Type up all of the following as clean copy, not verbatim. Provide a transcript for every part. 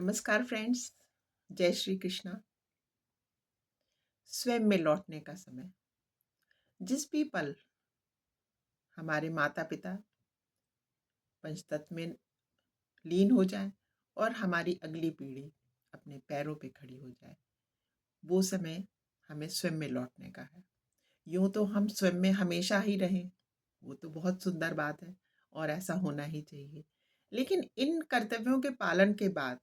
नमस्कार फ्रेंड्स। जय श्री कृष्णा। स्वयं में लौटने का समय। जिस भी पल हमारे माता पिता पंचतत्व में लीन हो जाए और हमारी अगली पीढ़ी अपने पैरों पे खड़ी हो जाए, वो समय हमें स्वयं में लौटने का है। यूं तो हम स्वयं में हमेशा ही रहें, वो तो बहुत सुंदर बात है और ऐसा होना ही चाहिए। लेकिन इन कर्तव्यों के पालन के बाद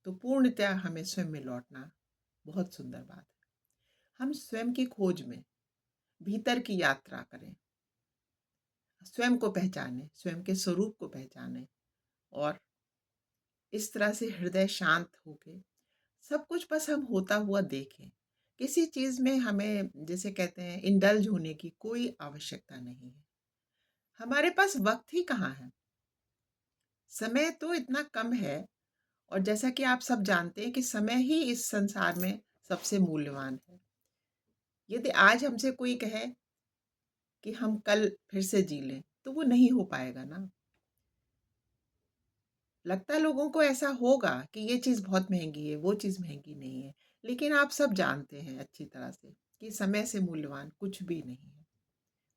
तो पूर्णतया हमें स्वयं में लौटना बहुत सुंदर बात है। हम स्वयं की खोज में भीतर की यात्रा करें, स्वयं को पहचानें, स्वयं के स्वरूप को पहचानें और इस तरह से हृदय शांत होके सब कुछ बस हम होता हुआ देखें। किसी चीज़ में हमें, जैसे कहते हैं, इंडल्ज होने की कोई आवश्यकता नहीं है। हमारे पास वक्त ही कहाँ है, समय तो इतना कम है। और जैसा कि आप सब जानते हैं कि समय ही इस संसार में सबसे मूल्यवान है। यदि आज हमसे कोई कहे कि हम कल फिर से जी लें, तो वो नहीं हो पाएगा ना। लगता है लोगों को ऐसा होगा कि ये चीज़ बहुत महँगी है, वो चीज़ महँगी नहीं है। लेकिन आप सब जानते हैं अच्छी तरह से कि समय से मूल्यवान कुछ भी नहीं है।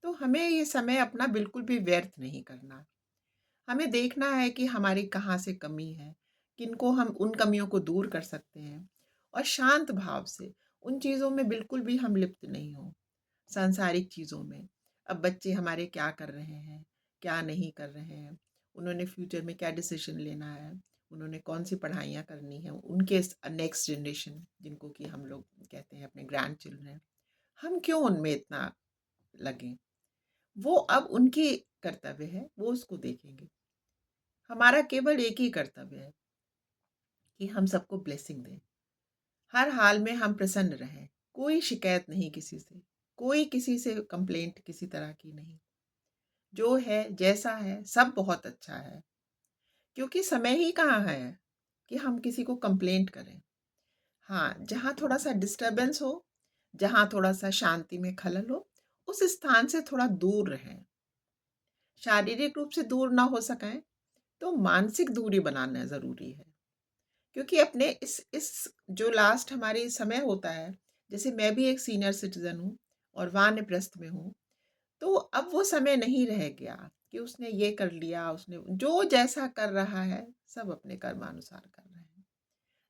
तो हमें ये समय अपना बिल्कुल भी व्यर्थ नहीं करना। हमें देखना है कि हमारी कहाँ से कमी है, किनको हम उन कमियों को दूर कर सकते हैं और शांत भाव से उन चीज़ों में बिल्कुल भी हम लिप्त नहीं हों, सांसारिक चीज़ों में। अब बच्चे हमारे क्या कर रहे हैं, क्या नहीं कर रहे हैं, उन्होंने फ्यूचर में क्या डिसीजन लेना है, उन्होंने कौन सी पढ़ाइयाँ करनी है, उनके नेक्स्ट जनरेशन जिनको कि हम लोग कहते हैं अपने ग्रैंड चिल्ड्रन, हम क्यों उनमें इतना लगें। वो अब उनकी कर्तव्य है, वो उसको देखेंगे। हमारा केवल एक ही कर्तव्य है कि हम सबको ब्लेसिंग दें। हर हाल में हम प्रसन्न रहें, कोई शिकायत नहीं किसी से, कोई किसी से कंप्लेंट किसी तरह की नहीं। जो है जैसा है सब बहुत अच्छा है, क्योंकि समय ही कहाँ है कि हम किसी को कंप्लेंट करें। हाँ, जहाँ थोड़ा सा डिस्टर्बेंस हो, जहाँ थोड़ा सा शांति में खलल हो, उस स्थान से थोड़ा दूर रहें। शारीरिक रूप से दूर ना हो सकें तो मानसिक दूरी बनाना ज़रूरी है। क्योंकि अपने इस जो लास्ट हमारी समय होता है, जैसे मैं भी एक सीनियर सिटीज़न हूँ और वानप्रस्थ में हूँ, तो अब वो समय नहीं रह गया कि उसने ये कर लिया, उसने जो जैसा कर रहा है, सब अपने कर्मानुसार कर रहे हैं।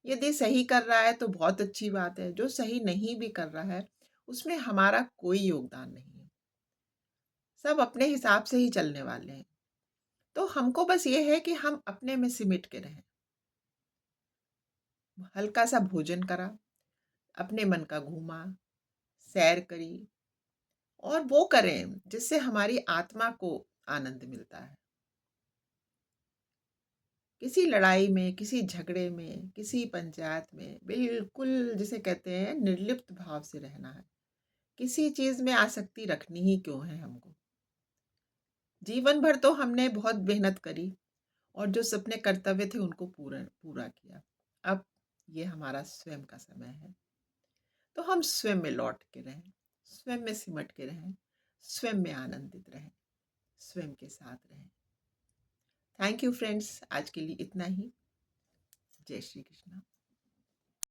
यदि सही कर रहा है तो बहुत अच्छी बात है, जो सही नहीं भी कर रहा है, उसमें हमारा कोई योगदान नहीं है। सब अपने हिसाब से ही चलने वाले हैं। तो हमको बस ये है कि हम अपने में सिमट के रहें। हल्का सा भोजन करा, अपने मन का घूमा, सैर करी और वो करें जिससे हमारी आत्मा को आनंद मिलता है। किसी लड़ाई में, किसी झगड़े में, किसी पंचायत में बिल्कुल जिसे कहते हैं निर्लिप्त भाव से रहना है। किसी चीज़ में आसक्ति रखनी ही क्यों है हमको। जीवन भर तो हमने बहुत मेहनत करी और जो सपने कर्तव्य थे उनको पूरा पूरा किया। अब ये हमारा स्वयं का समय है। तो हम स्वयं में लौट के रहें, स्वयं में सिमट के रहें, स्वयं में आनंदित रहें, स्वयं के साथ रहें। थैंक यू फ्रेंड्स, आज के लिए इतना ही। जय श्री कृष्ण।